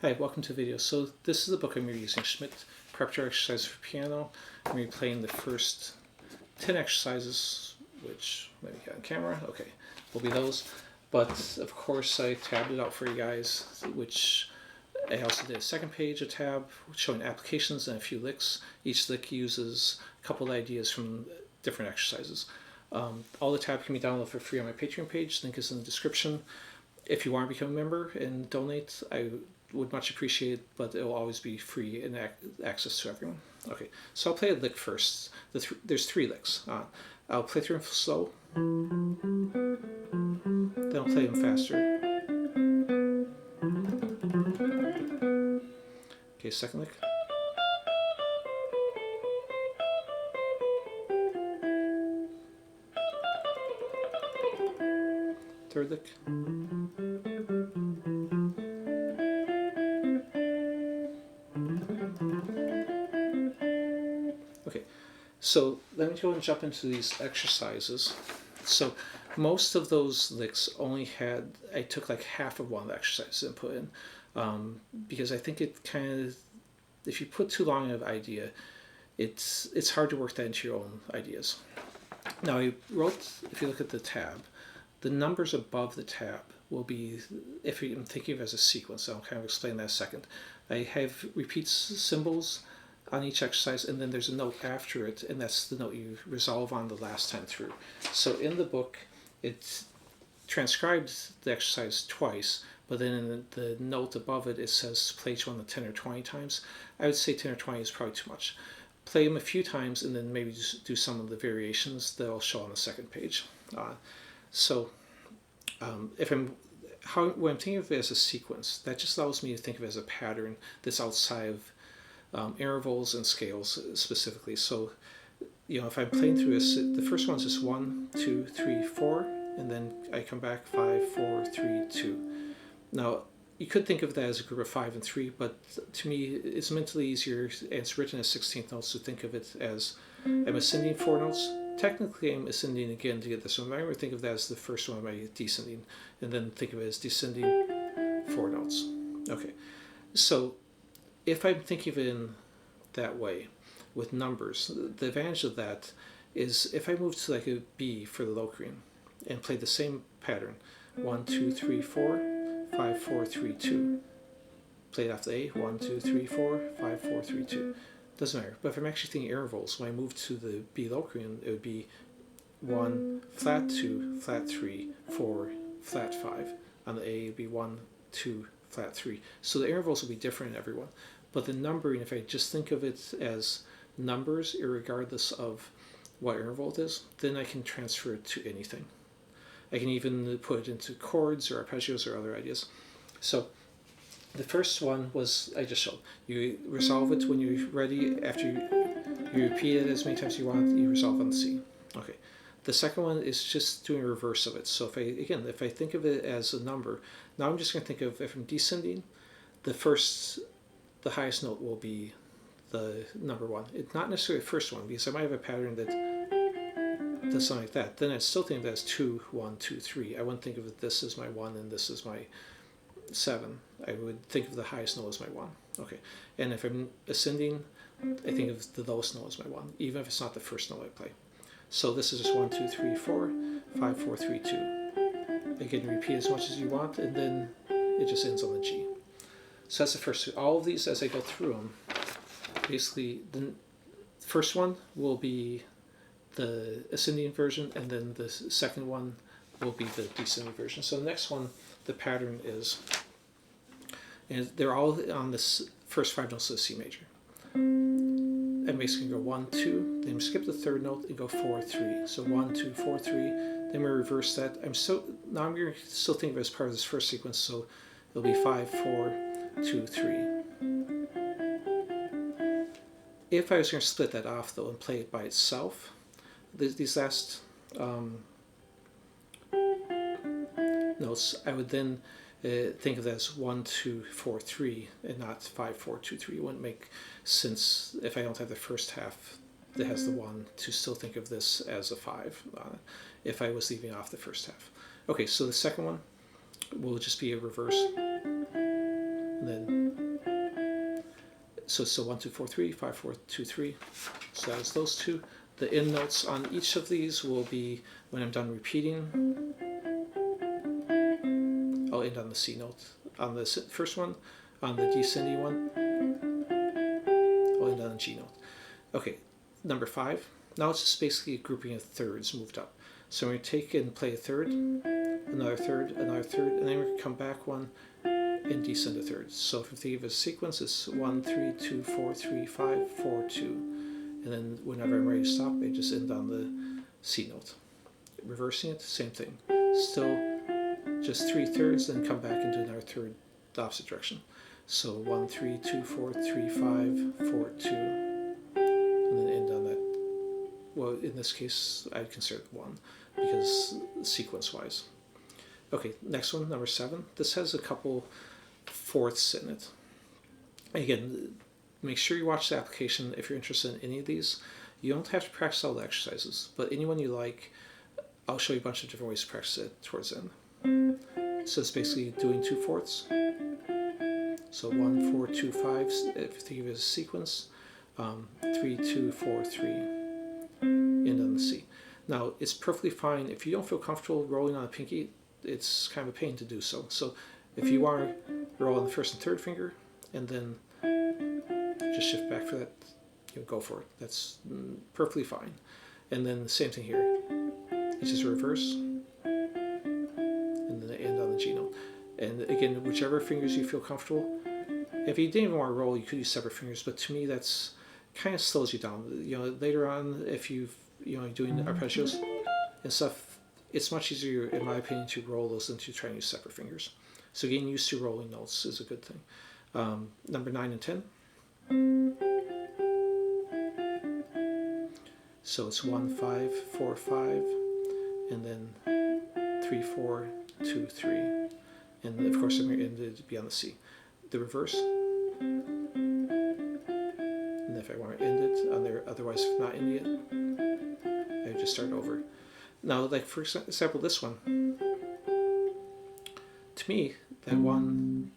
Hi, welcome to the video. So this is the book I'm going to be using, Schmitt, Preparatory Exercise for Piano. I'm going to be playing the first 10 exercises, which maybe got on camera. Okay, will be those. But of course I tabbed it out for you guys, which I also did a second page, a tab showing applications and a few licks. Each lick uses a couple of ideas from different exercises. All the tab can be downloaded for free on my Patreon page. Link is in the description. If you want to become a member and donate, I would much appreciate it, but it will always be free and access to everyone. Okay, so I'll play a lick first. There's 3 licks. I'll play through them slow, then I'll play them faster. Okay, second lick. Third lick. Okay, so let me go and jump into these exercises. So most of those licks only had, I took like half of one of the exercises and put in, because I think it kind of, if you put too long of an idea, it's hard to work that into your own ideas. Now I wrote, if you look at the tab, the numbers above the tab will be, if I'm thinking of it as a sequence, I'll kind of explain that in a second. I have repeat symbols on each exercise, and then there's a note after it, and that's the note you resolve on the last time through. So in the book, it transcribes the exercise twice, but then in the note above it, it says play each one 10 or 20 times. I would say 10 or 20 is probably too much. Play them a few times, and then maybe just do some of the variations that I'll show on the second page. When I'm thinking of it as a sequence, that just allows me to think of it as a pattern that's outside of intervals and scales specifically. So, if I'm playing through this, the first one's just 1, 2, 3, 4, and then I come back 5, 4, 3, 2. Now, you could think of that as a group of 5 and 3, but to me, it's mentally easier, and it's written as 16th notes, to think of it as I'm ascending 4 notes. Technically, I'm ascending again to get this one. I remember think of that as the first one of my descending, and then think of it as descending 4 notes. Okay, so if I'm thinking of it in that way, with numbers, the advantage of that is if I move to like a B for the Locrian and play the same pattern, 1, 2, 3, 4, 5, 4, 3, 2. Play it after A, 1, 2, 3, 4, 5, 4, 3, 2. Doesn't matter. But if I'm actually thinking intervals, when I move to the B Locrian, it would be 1, flat 2, flat 3, 4, flat 5. On the A, it would be 1, 2, flat 3. So the intervals will be different in everyone. But the numbering, if I just think of it as numbers, regardless of what interval it is, then I can transfer it to anything. I can even put it into chords or arpeggios or other ideas. So the first one was, I just showed. You resolve it when you're ready. After you repeat it as many times as you want, you resolve on the C. Okay. The second one is just doing a reverse of it. So if I think of it as a number, now I'm just going to think of, if I'm descending, the highest note will be the number 1. It's not necessarily the first one, because I might have a pattern that does something like that. Then I'd still think of it as 2, 1, 2, 3. I wouldn't think of it, this is my 1 and this is my 7. I would think of the highest note as my 1. Okay, and if I'm ascending, I think of the lowest note as my 1, even if it's not the first note I play. So this is just 1, 2, 3, 4, 5, 4, 3, 2. Again, repeat as much as you want, and then it just ends on the G. So that's the first two. All of these, as I go through them, basically the first one will be the ascending version, and then the second one will be the descending version. So the next one, the pattern is, and they're all on this first 5 notes of the C major. I'm basically going to go 1, 2, then skip the third note and go 4, 3. So 1, 2, 4, 3. Then we reverse that. Now I'm going to still think of it as part of this first sequence, so it'll be 5, 4, 2, 3. If I was going to split that off though and play it by itself, these last notes, I would then think of that as 1, 2, 4, 3, and not 5, 4, 2, 3. It wouldn't make sense if I don't have the first half that has the 1 to still think of this as a 5 if I was leaving off the first half. Okay, so the second one will just be a reverse. and then so it's still 1 2 4 3 5 4 2 3. So that's those two. The end notes on each of these will be when I'm done repeating. I'll end on the C note on the first one. On the descending one, I'll end on the G note. Okay, number 5. Now it's just basically a grouping of thirds moved up. So we're going to take and play a third, another third, another third, and then we're going to come back one and descend a third. So if you think of a sequence, it's 1 3 2 4 3 5 4 2, and then whenever I'm ready to stop, I just end on the C note. Reversing it, same thing. Still just 3 thirds, then come back and do another third the opposite direction. So 1 3 2 4 3 5 4 2, and then end on that. Well, in this case, I'd consider it 1 because sequence-wise. Okay, next one, number 7. This has a couple fourths in it. Again, make sure you watch the application if you're interested in any of these. You don't have to practice all the exercises, but anyone you like, I'll show you a bunch of different ways to practice it towards the end. So it's basically doing 2 fourths. So 1 4 2 5. If you think of it as a sequence, 3 2 4 3, end on the C. Now it's perfectly fine if you don't feel comfortable rolling on a pinky. It's kind of a pain to do so. So if you want to roll on the first and third finger, and then just shift back for that, go for it. That's perfectly fine. And then the same thing here. It's just reverse, and then end on the G note. And again, whichever fingers you feel comfortable. If you didn't even want to roll, you could use separate fingers. But to me, that's kind of slows you down. Later on, if you're doing arpeggios and stuff, it's much easier, in my opinion, to roll those than to try and use separate fingers. So getting used to rolling notes is a good thing. Number 9 and 10. So it's 1 5 4 5, and then 3 4 2 3, and of course I'm going to end it be on the C. The reverse, and if I want to end it on there, otherwise if not ending it, I would just start over. Now, like for example, this one, to me, that one,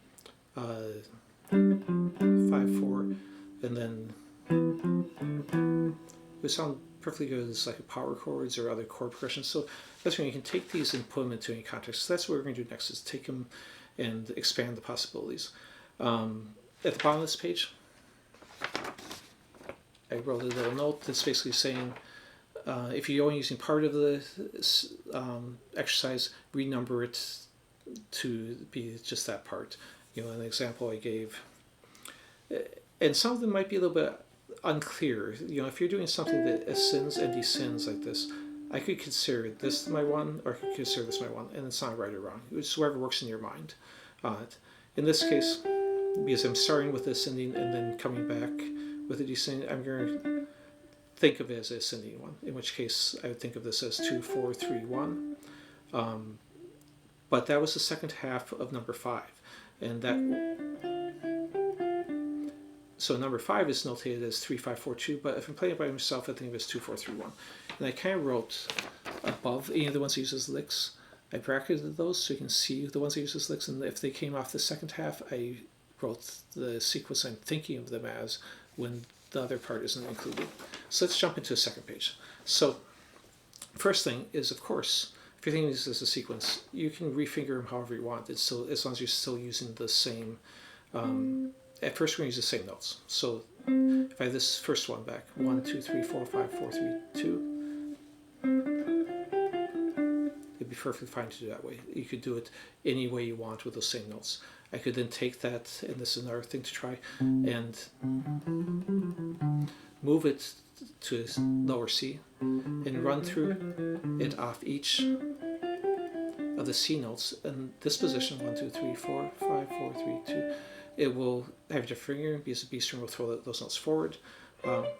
5 4, and then it would sound perfectly good as like a power chords or other chord progressions. So that's when you can take these and put them into any context. So that's what we're going to do next, is take them and expand the possibilities. At the bottom of this page, I wrote a little note that's basically saying, if you're only using part of the exercise, renumber it to be just that part. An example I gave, and some of them might be a little bit unclear. If you're doing something that ascends and descends like this, I could consider this my 1, or I could consider this my 1, and it's not right or wrong. It's whoever works in your mind on it. In this case, because I'm starting with the ascending and then coming back with the descending, I'm going to think of it as an ascending one, in which case I would think of this as 2 4 3 1. But that was the second half of number 5, and that. So number 5 is notated as 3 5 4 2, but if I'm playing it by myself, I think of it as 2 4 3 1. And I kind of wrote above any of the ones that use as licks. I bracketed those so you can see the ones that use as licks, and if they came off the second half, I wrote the sequence I'm thinking of them as when the other part isn't included. So let's jump into the second page. So first thing is, of course, if you're thinking of this as a sequence, you can refinger them however you want. It's still, as long as you're still using the same. At first, we're going to use the same notes. So if I have this first one back, 1 2 3 4 5 4 3 2. It'd be perfectly fine to do that way. You could do it any way you want with those same notes. I could then take that, and this is another thing to try, and move it to lower C and run through it off each of the C notes. And this position, 1 2 3 4 5 4 3 2, it will have your finger, because the B string will throw those notes forward. But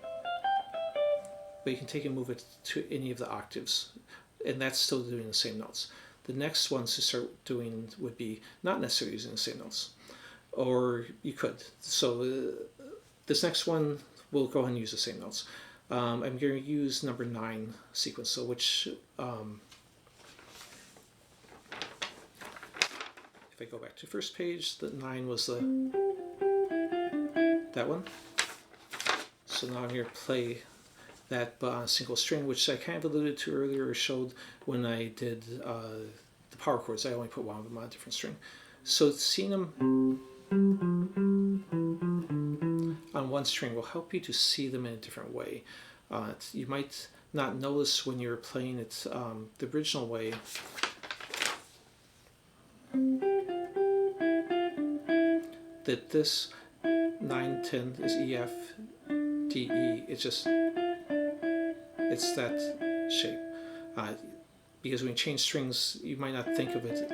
you can take and move it to any of the octaves, and that's still doing the same notes. The next ones to start doing would be not necessarily using the same notes, or you could. So this next one, we'll go ahead and use the same notes. I'm going to use number 9 sequence, so which if I go back to first page, the 9 was that one. So now I'm going to play that but on a single string, which I kind of alluded to earlier or showed when I did the power chords. I only put one of them on a different string. So seeing them on one string will help you to see them in a different way. You might not notice when you're playing it the original way that this 9, 10 is E, F, D, E. It's that shape. Because when you change strings, you might not think of it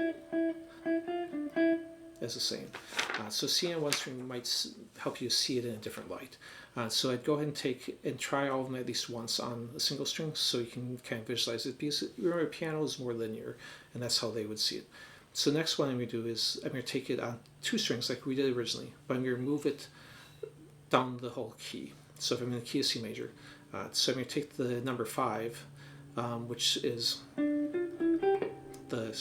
as the same. So seeing one string might help you see it in a different light. So I'd go ahead and try all of them at least once on a single string so you can kind of visualize it. Because remember, piano is more linear, and that's how they would see it. So next one I'm going to do is I'm going to take it on 2 strings like we did originally, but I'm going to move it down the whole key. So if I'm in the key of C major, so I'm going to take the number 5, which is the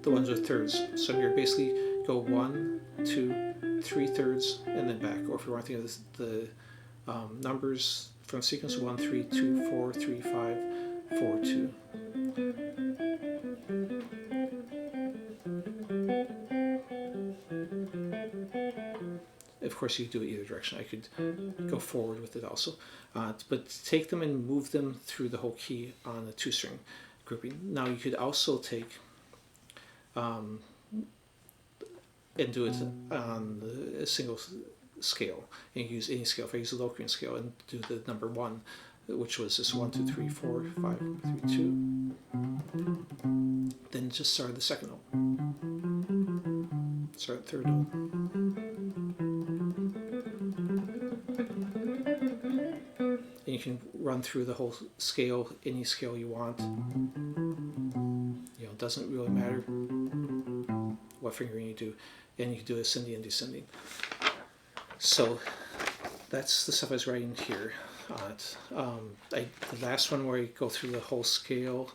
ones with thirds. So I'm going to basically go 1, 2, 3 thirds, and then back. Or if you want to think of the numbers from sequence 1, 3, 2, 4, 3, 5, 4, 2. Of course, you could do it either direction. I could go forward with it also. But take them and move them through the whole key on a 2-string grouping. Now you could also take and do it on a single scale. And you can use any scale. If I use the Locrian scale and do the number 1, which was just 1, 2, 3, 4, 5, 3, 2. Then just start the second note. Start the third note. And you can run through the whole scale, any scale you want. It doesn't really matter what fingering you do. And you can do ascending and descending. So that's the stuff I was writing here. The last one where I go through the whole scale,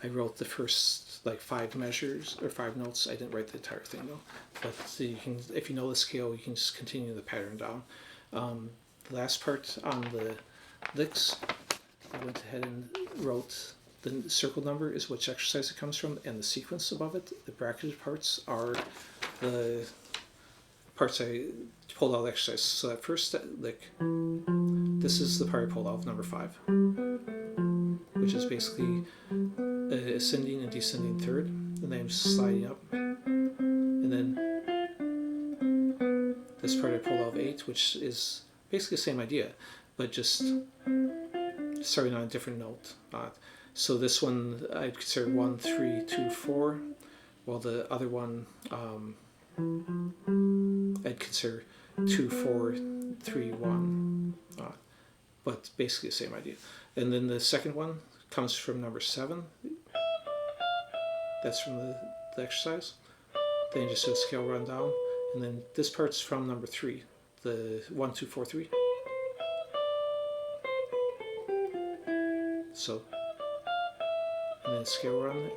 I wrote the first 5 measures or 5 notes. I didn't write the entire thing though. But so you can, if you know the scale, you can just continue the pattern down. The last part on the licks, I went ahead and wrote the circle number is which exercise it comes from, and the sequence above it. The bracketed parts are the parts I pulled out of the exercise. So that first lick, this is the part I pulled out of number 5, which is basically ascending and descending third, and then I'm sliding up. And then this part I pulled out of 8, which is basically the same idea, but just starting on a different note. So this one I'd consider 1, 3, 2, 4, while the other one I'd consider 2, 4, 3, 1, but basically the same idea. And then the second one comes from number 7. That's from the exercise. Then you just do a scale run down, and then this part's from number 3, the 1, 2, 4, 3. So, and then scale run,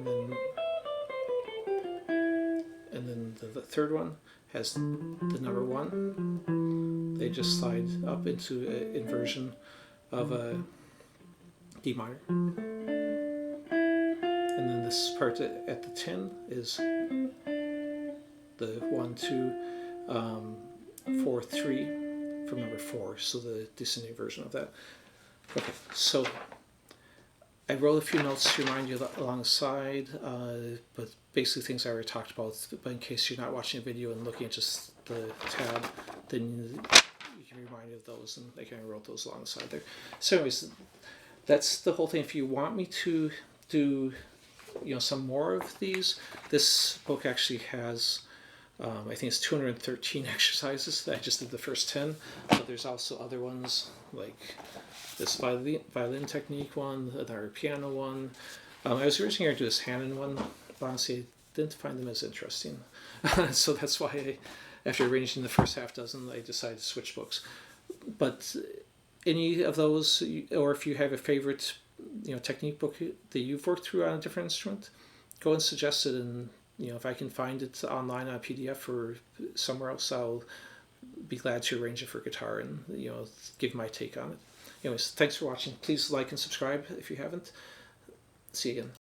and then the third one has the number 1. They just slide up into an inversion of a D minor. And then this part at the 10 is the 1, 2, 4, 3 from number 4, so the descending version of that. Okay, so I wrote a few notes to remind you alongside, but basically things I already talked about. But in case you're not watching a video and looking at just the tab, then you can remind you of those, and I kind of wrote those alongside there. So anyways, that's the whole thing. If you want me to do some more of these, this book actually has I think it's 213 exercises. I just did the first 10, but there's also other ones like this violin technique one, another piano one. I was originally going to do this Hanon one, but honestly I didn't find them as interesting. So that's why after arranging the first half dozen, I decided to switch books. But any of those, or if you have a favorite technique book that you've worked through on a different instrument, go and suggest it, and if I can find it online on a PDF or somewhere else, I'll be glad to arrange it for guitar and give my take on it. Anyways, thanks for watching. Please like and subscribe if you haven't. See you again.